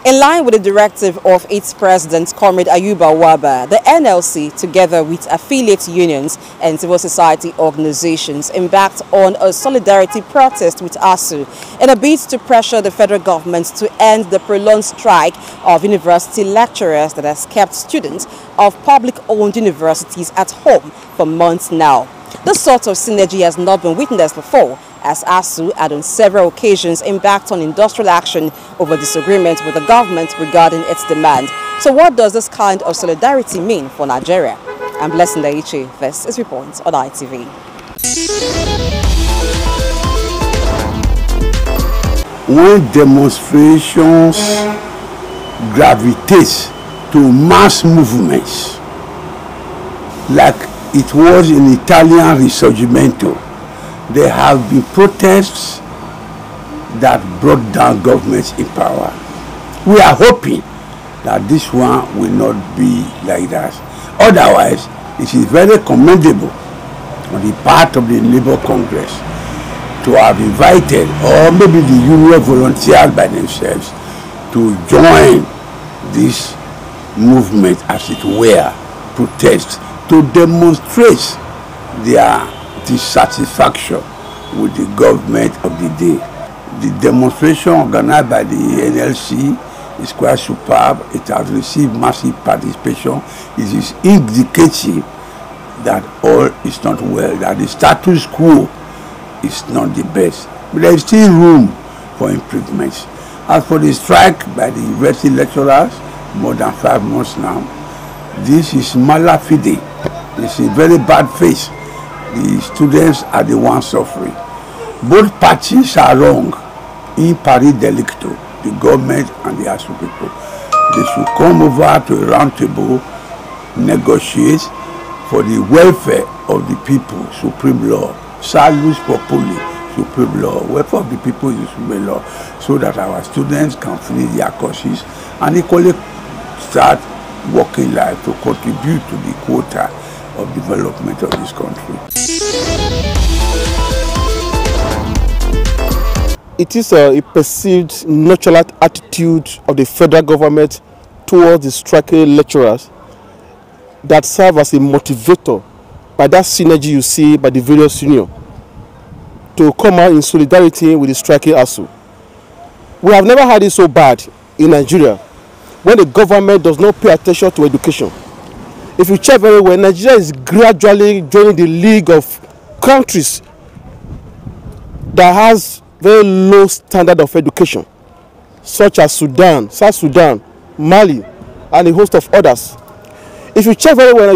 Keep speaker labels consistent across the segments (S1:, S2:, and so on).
S1: In line with the directive of its president, Comrade Ayuba Waba, the NLC, together with affiliate unions and civil society organizations, embarked on a solidarity protest with ASUU in a bid to pressure the federal government to end the prolonged strike of university lecturers that has kept students of public-owned universities at home for months now. This sort of synergy has not been witnessed before, as ASUU had on several occasions embarked on industrial action over disagreement with the government regarding its demand. So what does this kind of solidarity mean for Nigeria? I'm Blessing Daiche. This is Reports on ITV.
S2: When demonstrations gravitate to mass movements, like it was in Italian Risorgimento, there have been protests that brought down governments in power. We are hoping that this one will not be like that. Otherwise, it is very commendable on the part of the Labour Congress to have invited, or maybe the union volunteered by themselves, to join this movement, as it were, protest, to demonstrate their dissatisfaction with the government of the day. The demonstration organized by the NLC is quite superb. It has received massive participation. It is indicative that all is not well, that the status quo is not the best. But there is still room for improvements. As for the strike by the university lecturers, more than 5 months now, this is mala fide. It's a very bad face. The students are the ones suffering. Both parties are wrong. In pari delicto, the government and the ASUU people. They should come over to a round table, negotiate for the welfare of the people, supreme law. Salus populi, supreme law. Welfare of the people is the supreme law, so that our students can finish their courses and equally start working life to contribute to the quota of development of this country.
S3: It is a perceived nonchalant attitude of the federal government towards the striking lecturers that serve as a motivator by that synergy you see by the various unions to come out in solidarity with the striking ASUU. We have never had it so bad in Nigeria when the government does not pay attention to education. If you check very well, Nigeria is gradually joining the league of countries that has very low standard of education, such as Sudan, South Sudan, Mali, and a host of others. If you check very well,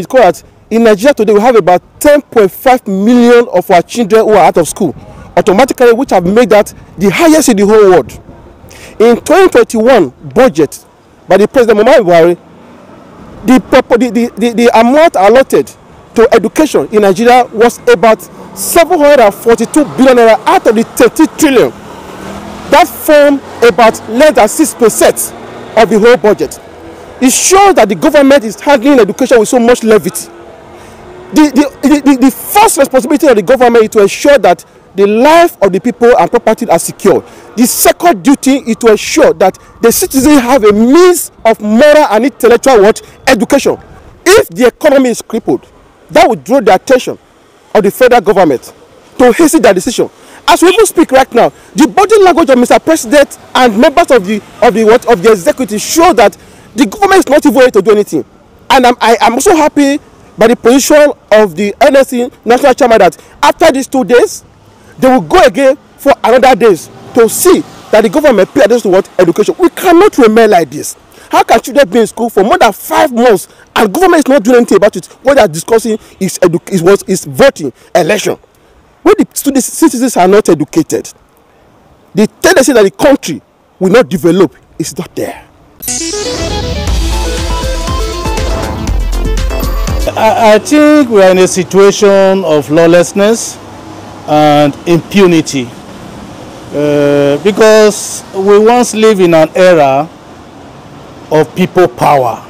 S3: in Nigeria today we have about 10.5 million of our children who are out of school, automatically, which have made that the highest in the whole world. In 2021 budget by the President Muhammadu Buhari, the amount allotted to education in Nigeria was about 742 billion naira out of the 30 trillion. That formed about less than 6% of the whole budget. It shows that the government is handling education with so much levity. The first responsibility of the government is to ensure that the life of the people and property are secure. The second duty is to ensure that the citizens have a means of moral and intellectual education. If the economy is crippled, that will draw the attention of the federal government to hasten their decision. As we even speak right now, the body language of Mr. President and members of the executive show that the government is not even ready to do anything. And I'm also happy by the position of the NLC national chairman that after these 2 days, they will go again for another days to see that the government pay attention to education. We cannot remain like this. How can children be in school for more than 5 months and government is not doing anything about it? What they are discussing is voting, election. When the citizens are not educated, the tendency that the country will not develop is not there.
S4: I think we are in a situation of lawlessness and impunity because we once lived in an era of people power,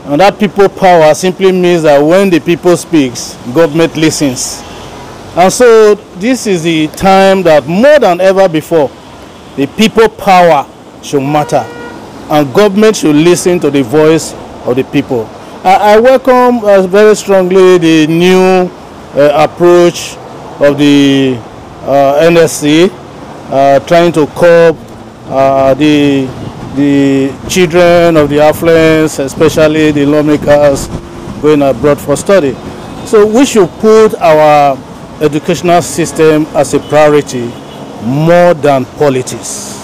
S4: and that people power simply means that when the people speaks, government listens. And so this is the time that more than ever before the people power should matter. and government should listen to the voice of the people. I welcome very strongly the new approach of the NSC, trying to curb the children of the affluents, especially the lawmakers going abroad for study. So we should put our educational system as a priority more than politics.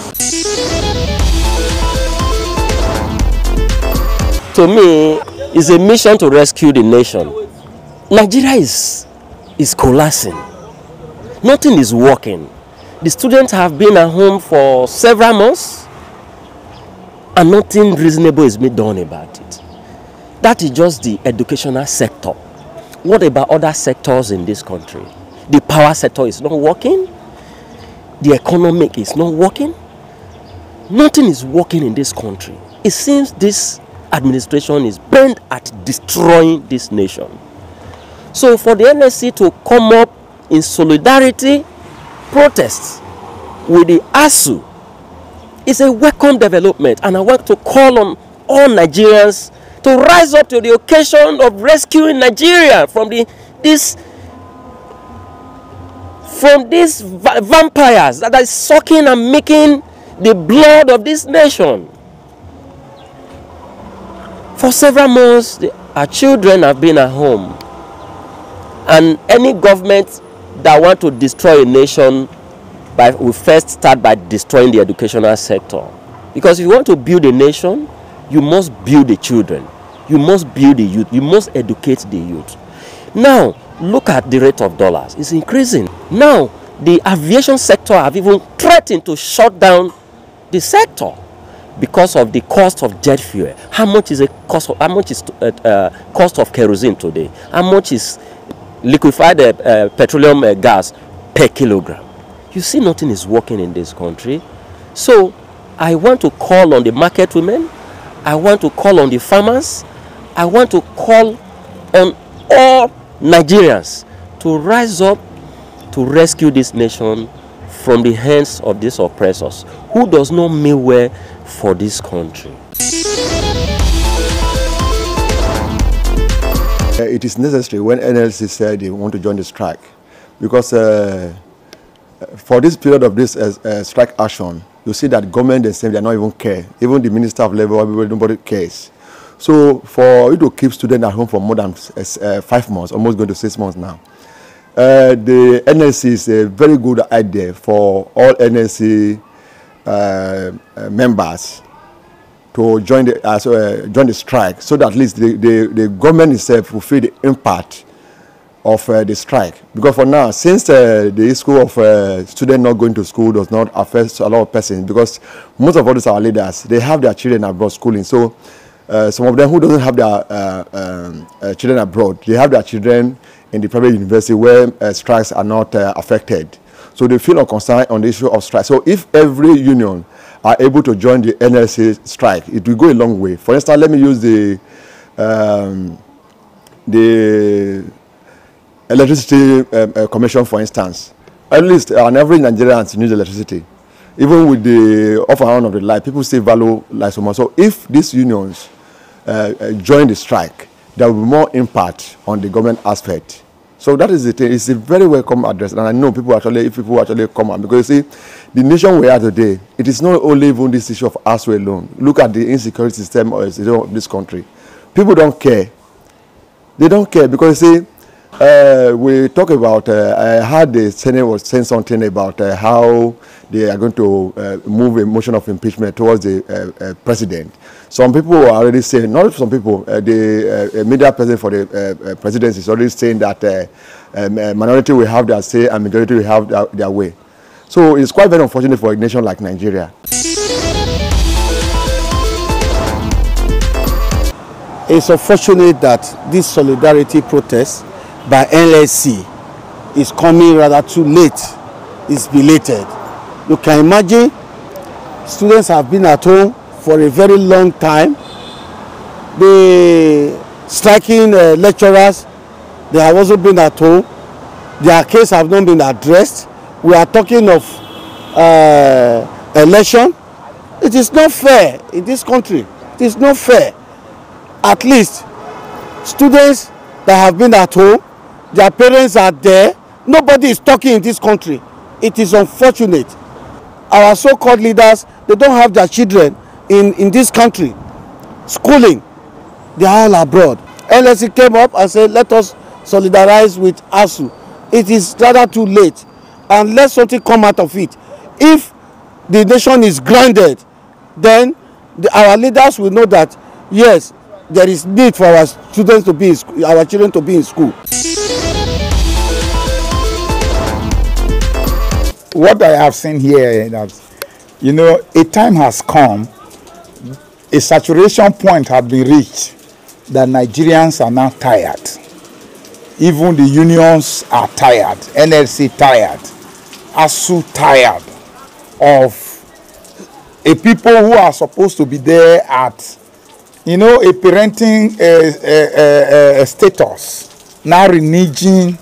S5: To me, it's a mission to rescue the nation. Nigeria is collapsing. Nothing is working. The students have been at home for several months and nothing reasonable is being done about it. That is just the educational sector. What about other sectors in this country? The power sector is not working. The economic is not working. Nothing is working in this country. It seems this administration is bent at destroying this nation. So for the NSC to come up in solidarity protest with the ASUU is a welcome development, and I want to call on all Nigerians to rise up to the occasion of rescuing Nigeria from these vampires that are sucking and making the blood of this nation. For several months, our children have been at home, and any government that want to destroy a nation will first start by destroying the educational sector. Because if you want to build a nation, you must build the children, you must build the youth, you must educate the youth. Now, look at the rate of dollars, it's increasing. Now, the aviation sector have even threatened to shut down the sector because of the cost of jet fuel. How much is cost of kerosene today? How much is liquefied petroleum gas per kilogram? You see, nothing is working in this country. So I want to call on the market women, I want to call on the farmers, I want to call on all Nigerians to rise up to rescue this nation from the hands of these oppressors who does not mean well for this country.
S6: It is necessary when NLC said they want to join the strike, because for this period of this strike action, you see that government themselves, they are not even care. Even the Minister of Labor, nobody cares. So for you to keep students at home for more than 5 months, almost going to 6 months now, the NLC is a very good idea for all NLC members to join the strike, so that at least the government itself will feel the impact of the strike. Because for now, since the issue of students not going to school does not affect a lot of persons, because most of all these our leaders, they have their children abroad schooling. So some of them who doesn't have their children abroad, they have their children in the private university where strikes are not affected. So they feel concerned on the issue of strike. So if every union are able to join the NLC strike, it will go a long way. For instance, let me use the electricity commission, for instance. At least an average Nigerian needs electricity. Even with the off and on of the light, people still value light so much. So if these unions join the strike, there will be more impact on the government aspect. So that is the thing. It's a very welcome address, and I know if people actually come out, because you see, the nation we are today, it is not only even this issue of ASUU alone. Look at the insecurity system of this country. People don't care. They don't care, because you see, we talk about, I heard the Senate was saying something about how they are going to move a motion of impeachment towards the president. Some people are already saying, not some people, the media president for the presidency is already saying that minority will have their say and majority will have their way. So it's quite very unfortunate for a nation like Nigeria.
S3: It's unfortunate that this solidarity protest by NLC is coming rather too late. It's belated. You can imagine students have been at home for a very long time. The striking lecturers, they have also been at home. Their case have not been addressed. We are talking of election. It is not fair in this country. It is not fair. At least students that have been at home, their parents are there. Nobody is talking in this country. It is unfortunate. Our so-called leaders, they don't have their children in this country schooling. They are all abroad. NLC came up and said, let us solidarize with ASUU. It is rather too late, and let something come out of it. If the nation is grounded, then our leaders will know that yes, there is need for our students to be in school, our children to be in school.
S7: What I have seen here is that, you know, a time has come, a saturation point has been reached, that Nigerians are now tired. Even the unions are tired, NLC tired, ASUU tired of a people who are supposed to be there at, you know, a parenting status, now reneging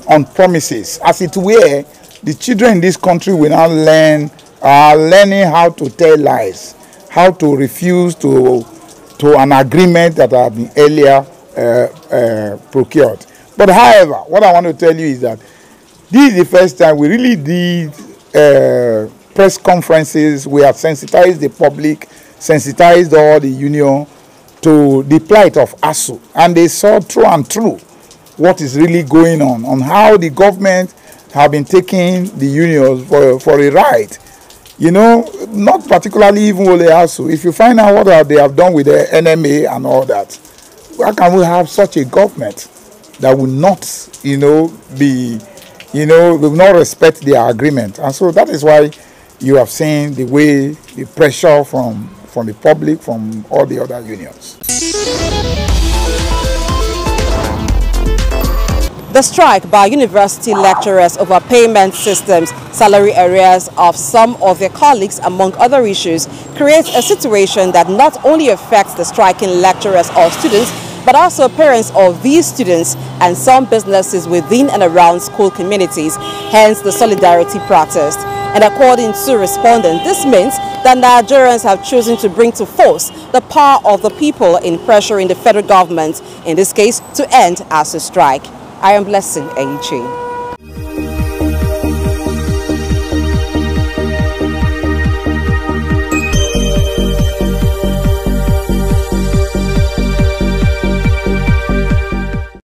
S7: on promises. As it were, the children in this country will now learning how to tell lies, how to refuse to an agreement that have been earlier procured. But however, what I want to tell you is that this is the first time we really did press conferences. We have sensitized the public, sensitized all the union to the plight of ASUU, and they saw through and through what is really going on how the government have been taking the unions for a ride. You know, not particularly even only ASUU. If you find out what they have done with the NMA and all that, how can we have such a government that will not, you know, be, you know, will not respect their agreement? And so that is why you have seen the way, the pressure from the public, from all the other unions.
S1: The strike by university lecturers over payment systems, salary arrears of some of their colleagues, among other issues, creates a situation that not only affects the striking lecturers or students, but also parents of these students and some businesses within and around school communities, hence the solidarity protest. And according to respondents, this means that Nigerians have chosen to bring to force the power of the people in pressuring the federal government, in this case, to end ASUU strike. I am Blessing Eyiche.